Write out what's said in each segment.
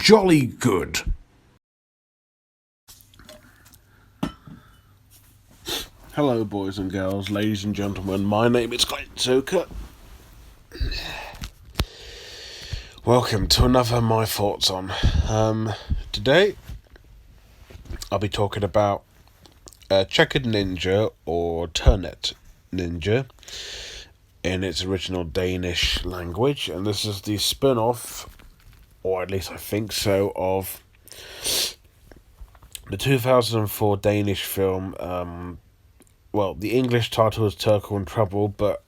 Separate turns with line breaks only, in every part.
jolly good. Hello, boys and girls, ladies and gentlemen. My name is Terkel. Welcome to another My Thoughts On. Today, I'll be talking about Checkered Ninja or Turnet Ninja in its original Danish language, and this is the spin-off, or at least I think so, of the 2004 Danish film. The English title is Terkel in Trouble, but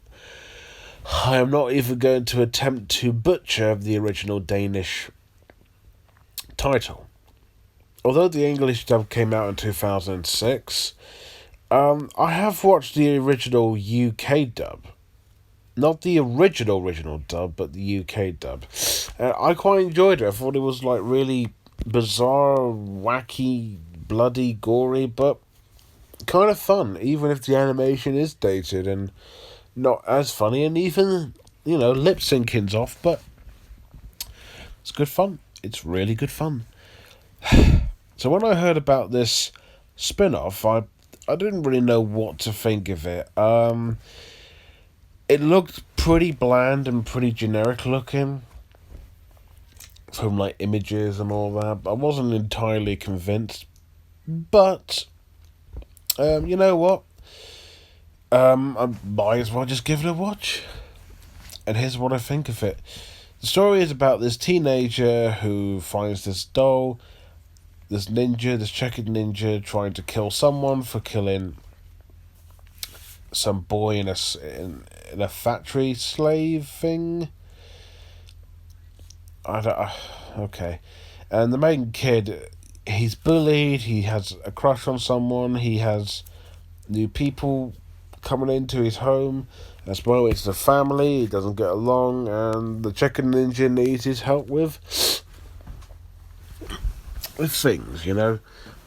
I am not even going to attempt to butcher the original Danish title. Although the English dub came out in 2006, I have watched the original UK dub. Not the original dub, but the UK dub. And I quite enjoyed it. I thought it was really bizarre, wacky, bloody, gory, but kind of fun, even if the animation is dated and not as funny, and even, lip syncing's off, but it's good fun. It's really good fun. So when I heard about this spin-off, I didn't really know what to think of it. It looked pretty bland and pretty generic looking from images and all that. I wasn't entirely convinced, but you know what? I might as well just give it a watch. And here's what I think of it. The story is about this teenager who finds this doll, this checkered ninja, trying to kill someone for killing some boy in a factory slave thing. Okay. And the main kid, he's bullied, he has a crush on someone, he has new people coming into his home. As well, it's the family, he doesn't get along, and the checkered ninja needs his help with things,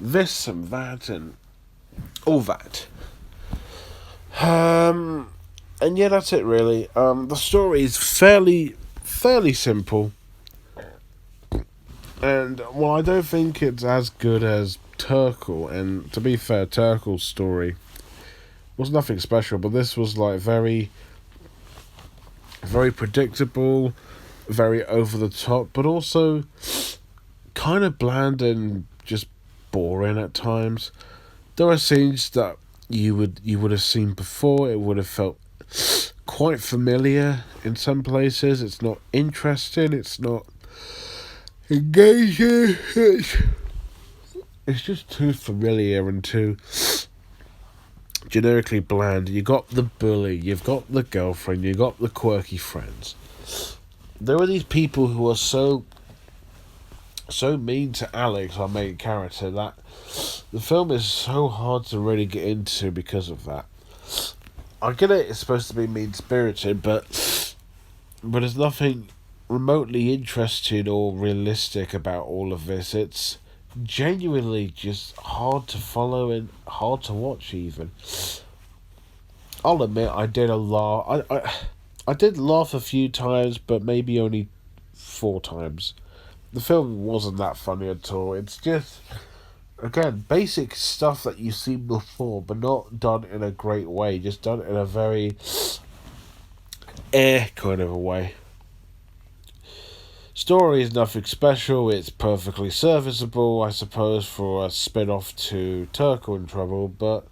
this and that and all that. And yeah, that's it really. The story is fairly simple. And, I don't think it's as good as Terkel, and to be fair, Terkel's story was nothing special, but this was, very, very predictable, very over the top, but also kind of bland and just boring at times. There are scenes that you would have seen before. It would have felt quite familiar in some places. It's not interesting, it's not engaging, it's just too familiar and too generically bland. You got the bully, you've got the girlfriend, you got the quirky friends. There are these people who are so mean to Alex, our main character, that the film is so hard to really get into because of that. I get it, it's supposed to be mean-spirited, but there's nothing remotely interesting or realistic about all of this. It's genuinely just hard to follow and hard to watch even. I'll admit I did laugh. I did laugh a few times, but maybe only 4 times. The film wasn't that funny at all. It's just, again, basic stuff that you've seen before, but not done in a great way. Just done in a very kind of a way. Story is nothing special. It's perfectly serviceable, I suppose, for a spin-off to Terkel in Trouble, but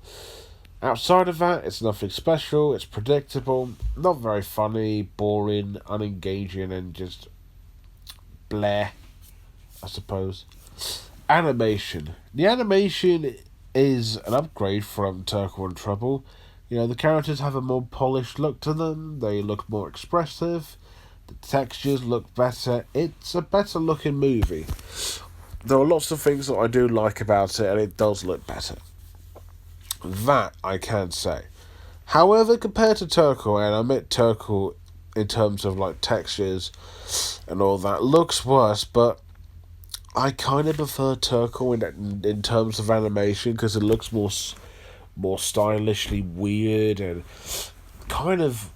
outside of that, it's nothing special. It's predictable, not very funny, boring, unengaging, and just bleh, I suppose. Animation. The animation is an upgrade from Terkel in Trouble. The characters have a more polished look to them. They look more expressive. The textures look better. It's a better looking movie. There are lots of things that I do like about it, and it does look better. That I can say. However, compared to Terkel, and I admit Terkel in terms of textures and all that looks worse, but I kind of prefer Terkel in terms of animation because it looks more stylishly weird and kind of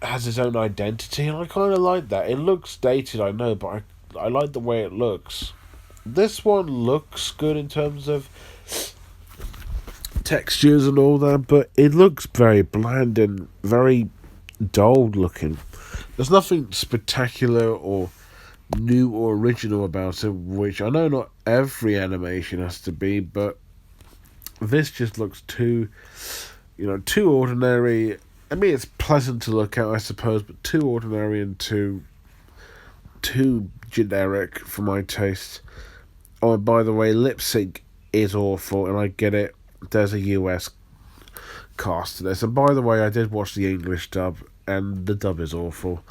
has its own identity, and I kind of like that. It looks dated, I know, but I like the way it looks. This one looks good in terms of textures and all that, but it looks very bland and very dull looking. There's nothing spectacular or new or original about it, which I know not every animation has to be, but this just looks too, too ordinary. I mean, it's pleasant to look at, I suppose, but too ordinary and too generic for my taste. Oh, and by the way, lip sync is awful, and I get it. There's a US cast to this, and by the way, I did watch the English dub, and the dub is awful.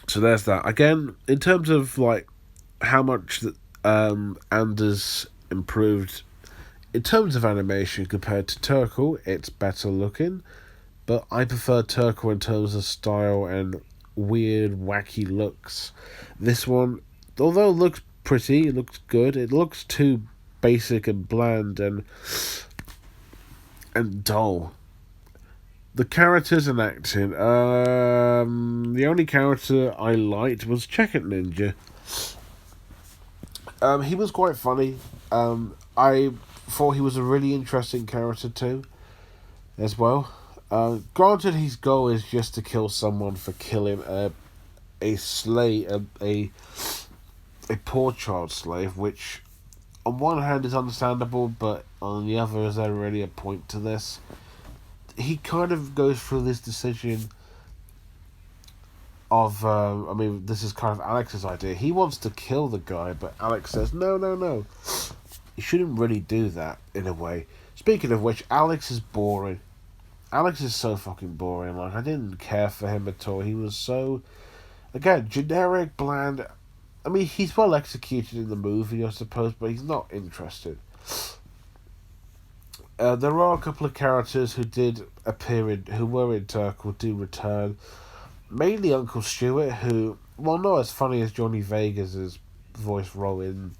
So there's that. Again, in terms of like how much Anders improved in terms of animation compared to Terkel, it's better looking, but I prefer Terkel in terms of style and weird, wacky looks. This one, although it looks pretty, it looks good, it looks too basic and bland and dull. The characters and acting, the only character I liked was Checkered Ninja. He was quite funny. I thought he was a really interesting character too, as well. Granted, his goal is just to kill someone for killing a poor child slave, which on one hand is understandable, but on the other, is there really a point to this? He kind of goes through this decision of, this is kind of Alex's idea. He wants to kill the guy, but Alex says, no. You shouldn't really do that, in a way. Speaking of which, Alex is boring. Alex is so fucking boring. Like, I didn't care for him at all. He was so, again, generic, bland. I mean, he's well executed in the movie, I suppose, but he's not interested. There are a couple of characters who were in Terkel, do return. Mainly Uncle Stuart, who, well, not as funny as Johnny Vegas' voice role in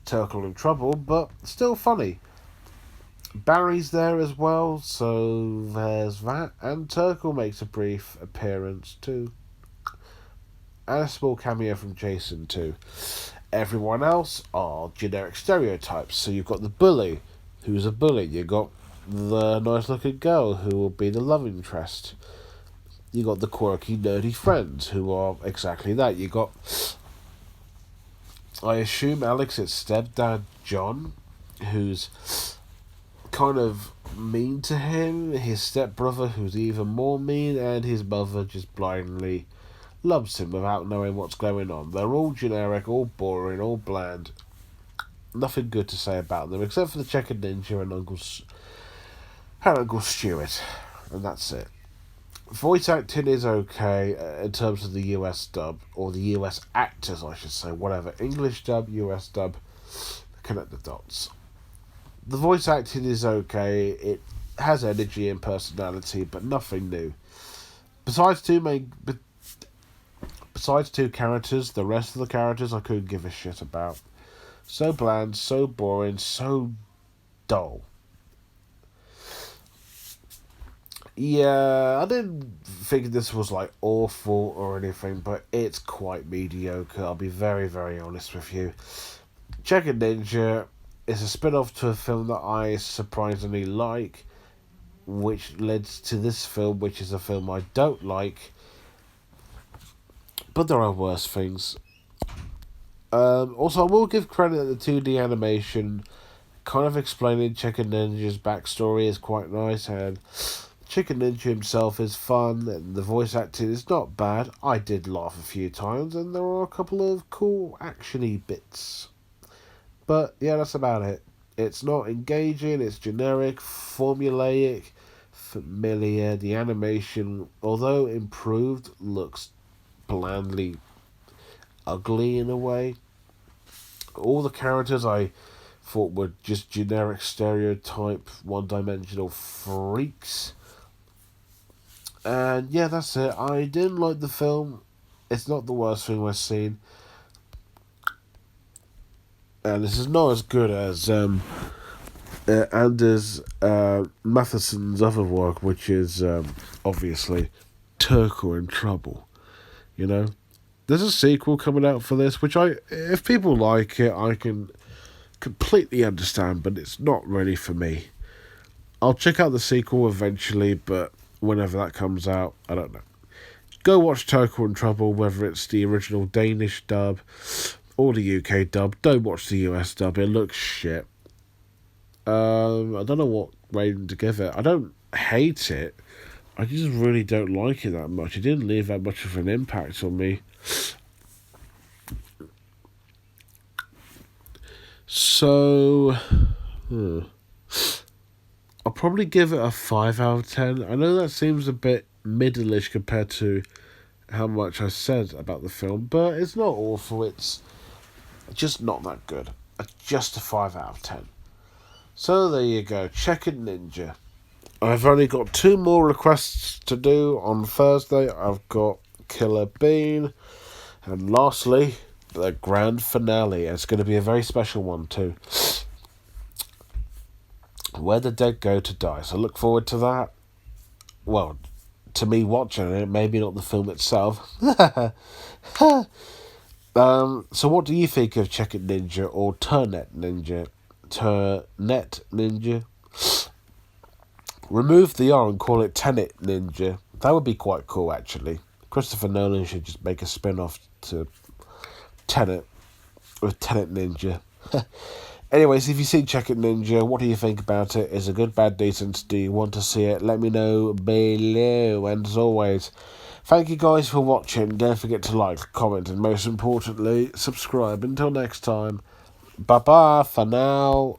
Terkel in Trouble, but still funny. Barry's there as well, so there's that. And Terkel makes a brief appearance too. And a small cameo from Jason too. Everyone else are generic stereotypes. So you've got the bully, who's a bully. You've got the nice-looking girl, who will be the love interest. You got the quirky, nerdy friends, who are exactly that. You got, I assume, Alex's stepdad, John, who's kind of mean to him. His stepbrother, who's even more mean, and his mother just blindly loves him without knowing what's going on. They're all generic, all boring, all bland. Nothing good to say about them, except for the Checkered Ninja and Uncle Stuart. And that's it. Voice acting is okay in terms of the US dub, or the US actors, I should say, whatever. English dub, US dub, connect the dots. The voice acting is okay, it has energy and personality, but nothing new. Besides two characters, the rest of the characters I couldn't give a shit about. So bland, so boring, so dull. Yeah, I didn't think this was like awful or anything, but it's quite mediocre. I'll be very, very honest with you. Checkered Ninja is a spin-off to a film that I surprisingly like, which led to this film, which is a film I don't like. But there are worse things. Also, I will give credit that the 2D animation kind of explaining Checkered Ninja's backstory is quite nice, and Checkered Ninja himself is fun, and the voice acting is not bad. I did laugh a few times, and there are a couple of cool actiony bits. But yeah, that's about it. It's not engaging, it's generic, formulaic, familiar. The animation, although improved, looks blandly ugly in a way. All the characters I thought were just generic stereotype, one-dimensional freaks. And yeah, that's it. I didn't like the film. It's not the worst thing I've seen. And this is not as good as Anders Matheson's other work, which is obviously Terkel in Trouble. You know? there's a sequel coming out for this, which if people like it, I can completely understand, but it's not really for me. I'll check out the sequel eventually, but whenever that comes out, I don't know. Go watch Terkel in Trouble, whether it's the original Danish dub or the UK dub. Don't watch the US dub, it looks shit. I don't know what rating to give it. I don't hate it, I just really don't like it that much. It didn't leave that much of an impact on me. So, I'll probably give it a 5 out of 10. I know that seems a bit middle-ish compared to how much I said about the film, but it's not awful. It's just not that good. Just a 5 out of 10. So there you go, Checkered Ninja. I've only got 2 more requests to do on Thursday. I've got Killer Bean, and lastly, the grand finale. It's going to be a very special one too. Where the Dead Go to Die. So look forward to that. Well, to me watching it, maybe not the film itself. So what do you think of Checkered Ninja or Turnet Ninja? Turnet Ninja? Remove the R and call it Tenet Ninja. That would be quite cool, actually. Christopher Nolan should just make a spin-off to Tenet with Tenet Ninja. Anyways, if you've seen Checkered Ninja, what do you think about it? Is it good, bad, decent? Do you want to see it? Let me know below. And as always, thank you guys for watching. Don't forget to like, comment, and most importantly, subscribe. Until next time, bye-bye for now.